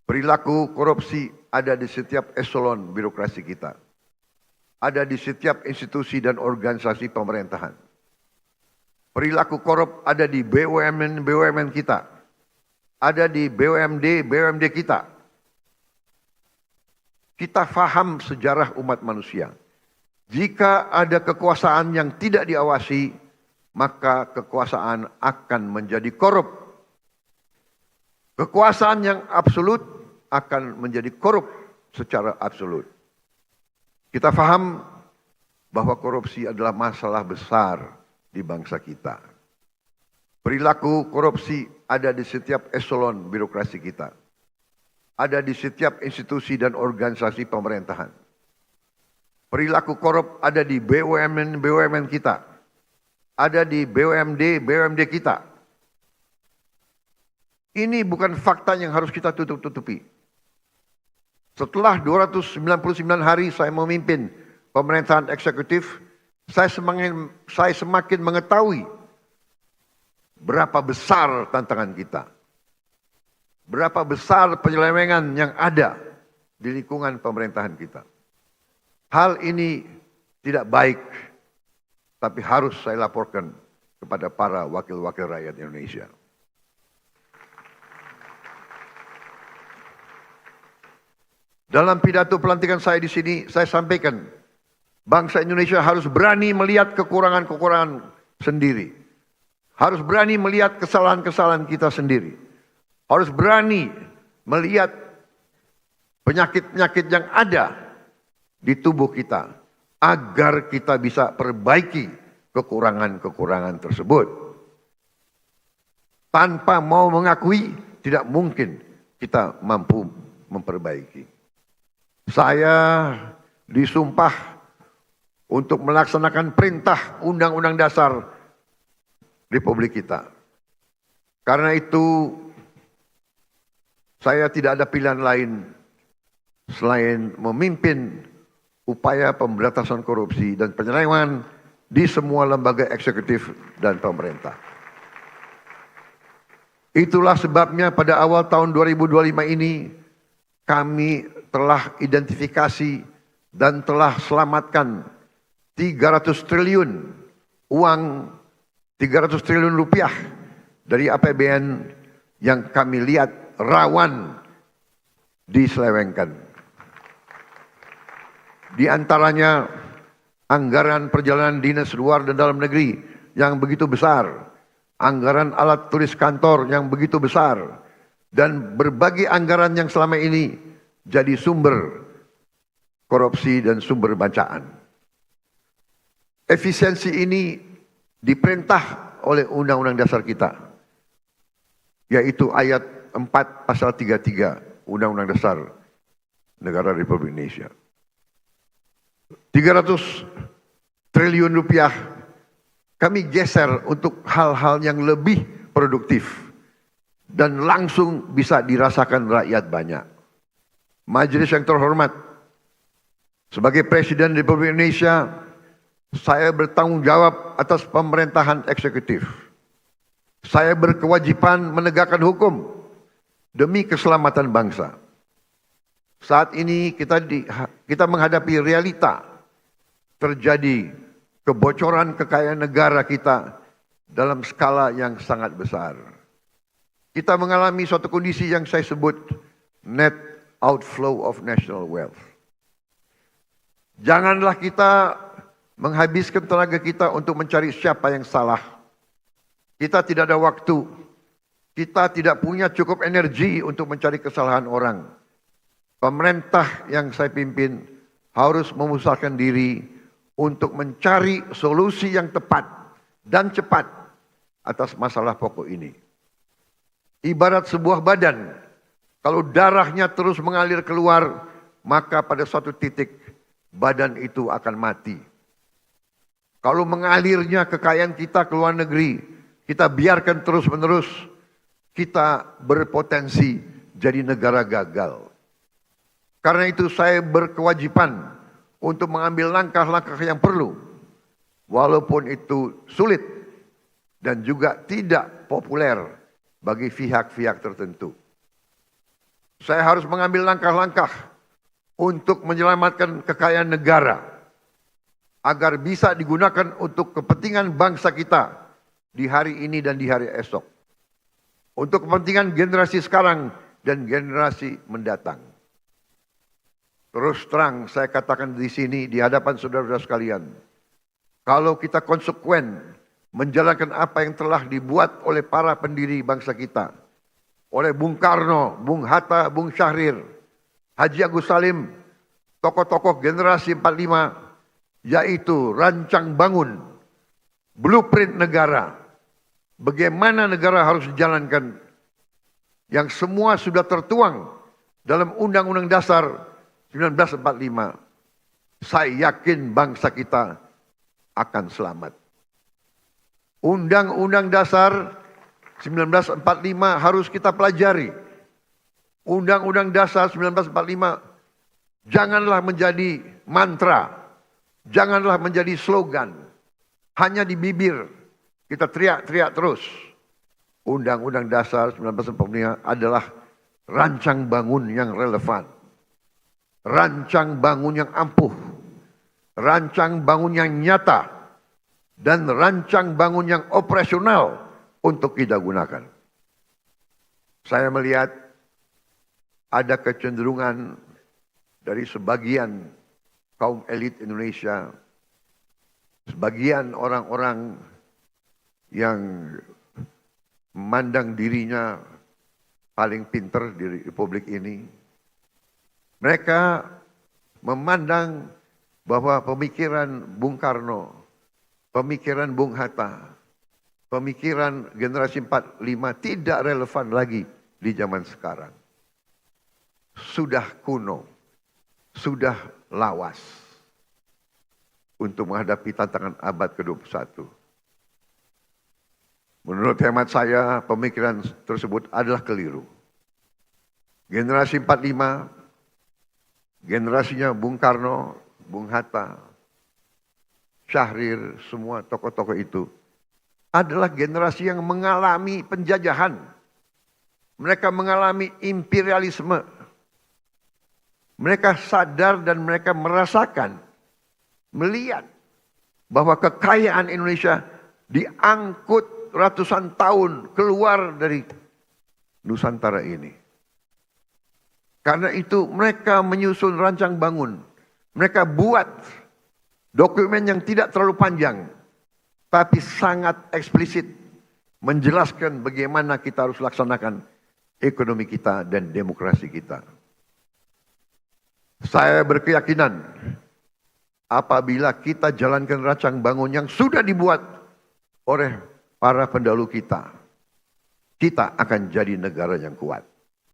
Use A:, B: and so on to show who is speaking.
A: Perilaku korupsi ada di setiap eselon birokrasi kita. Ada di setiap institusi dan organisasi pemerintahan. Perilaku korup ada di BUMN kita. Ada di BUMD kita. Kita faham sejarah umat manusia. Jika ada kekuasaan yang tidak diawasi, maka kekuasaan akan menjadi korup. Kekuasaan yang absolut akan menjadi korup secara absolut. Kita faham bahwa korupsi adalah masalah besar di bangsa kita. Perilaku korupsi ada di setiap eselon birokrasi kita. Ada di setiap institusi dan organisasi pemerintahan. Perilaku korup ada di BUMN kita. Ada di BUMD kita. Ini bukan fakta yang harus kita tutup-tutupi. Setelah 299 hari saya memimpin pemerintahan eksekutif, saya semakin mengetahui berapa besar tantangan kita. Berapa besar penyelewengan yang ada di lingkungan pemerintahan kita. Hal ini tidak baik, tapi harus saya laporkan kepada para wakil-wakil rakyat Indonesia. Dalam pidato pelantikan saya di sini, saya sampaikan, bangsa Indonesia harus berani melihat kekurangan-kekurangan sendiri. Harus berani melihat kesalahan-kesalahan kita sendiri. Harus berani melihat penyakit-penyakit yang ada di tubuh kita, agar kita bisa perbaiki kekurangan-kekurangan tersebut. Tanpa mau mengakui, tidak mungkin kita mampu memperbaiki. Saya disumpah untuk melaksanakan perintah Undang-Undang Dasar Republik kita. Karena itu, saya tidak ada pilihan lain selain memimpin upaya pemberantasan korupsi dan penyelewengan di semua lembaga eksekutif dan pemerintah. Itulah sebabnya pada awal tahun 2025 ini kami telah identifikasi dan telah selamatkan 300 triliun uang, 300 triliun rupiah dari APBN yang kami lihat rawan diselewengkan. Di antaranya anggaran perjalanan dinas luar dan dalam negeri yang begitu besar, anggaran alat tulis kantor yang begitu besar, dan berbagai anggaran yang selama ini jadi sumber korupsi dan sumber bacaan. Efisiensi ini diperintah oleh Undang-Undang Dasar kita, yaitu ayat 4 pasal 33 Undang-Undang Dasar Negara Republik Indonesia. 300 triliun rupiah kami geser untuk hal-hal yang lebih produktif dan langsung bisa dirasakan rakyat banyak. Majelis yang terhormat, sebagai Presiden Republik Indonesia, saya bertanggung jawab atas pemerintahan eksekutif. Saya berkewajiban menegakkan hukum demi keselamatan bangsa. Saat ini kita menghadapi realita terjadi kebocoran kekayaan negara kita dalam skala yang sangat besar. Kita mengalami suatu kondisi yang saya sebut net outflow of national wealth. Janganlah kita menghabiskan tenaga kita untuk mencari siapa yang salah. Kita tidak ada waktu. Kita tidak punya cukup energi untuk mencari kesalahan orang. Pemerintah yang saya pimpin harus memusatkan diri untuk mencari solusi yang tepat dan cepat atas masalah pokok ini. Ibarat sebuah badan, kalau darahnya terus mengalir keluar, maka pada suatu titik badan itu akan mati. Kalau mengalirnya kekayaan kita ke luar negeri, kita biarkan terus-menerus, kita berpotensi jadi negara gagal. Karena itu saya berkewajiban untuk mengambil langkah-langkah yang perlu, walaupun itu sulit dan juga tidak populer bagi pihak-pihak tertentu. Saya harus mengambil langkah-langkah untuk menyelamatkan kekayaan negara agar bisa digunakan untuk kepentingan bangsa kita di hari ini dan di hari esok. Untuk kepentingan generasi sekarang dan generasi mendatang. Terus terang saya katakan di sini di hadapan saudara-saudara sekalian. Kalau kita konsekuen menjalankan apa yang telah dibuat oleh para pendiri bangsa kita. Oleh Bung Karno, Bung Hatta, Bung Syahrir, Haji Agus Salim, tokoh-tokoh generasi 45, yaitu rancang bangun, blueprint negara, bagaimana negara harus dijalankan, yang semua sudah tertuang dalam Undang-Undang Dasar 1945. Saya yakin bangsa kita akan selamat. Undang-Undang Dasar 1945 harus kita pelajari. Undang-Undang Dasar 1945 janganlah menjadi mantra, janganlah menjadi slogan, hanya di bibir kita teriak-teriak terus. Undang-Undang Dasar 1945 adalah rancang bangun yang relevan, rancang bangun yang ampuh, rancang bangun yang nyata, dan rancang bangun yang operasional untuk kita gunakan. Saya melihat ada kecenderungan dari sebagian kaum elit Indonesia, sebagian orang-orang yang memandang dirinya paling pinter di republik ini. Mereka memandang bahwa pemikiran Bung Karno, pemikiran Bung Hatta, pemikiran generasi 45 tidak relevan lagi di zaman sekarang. Sudah kuno, sudah lawas untuk menghadapi tantangan abad ke-21. Menurut hemat saya, pemikiran tersebut adalah keliru. Generasi 45, generasinya Bung Karno, Bung Hatta, Syahrir, semua tokoh-tokoh itu adalah generasi yang mengalami penjajahan. Mereka mengalami imperialisme. Mereka sadar dan mereka merasakan, melihat bahwa kekayaan Indonesia diangkut ratusan tahun keluar dari Nusantara ini. Karena itu mereka menyusun rancang bangun. Mereka buat dokumen yang tidak terlalu panjang, tapi sangat eksplisit menjelaskan bagaimana kita harus laksanakan ekonomi kita dan demokrasi kita. Saya berkeyakinan apabila kita jalankan rancang bangun yang sudah dibuat oleh para pendahulu kita, kita akan jadi negara yang kuat.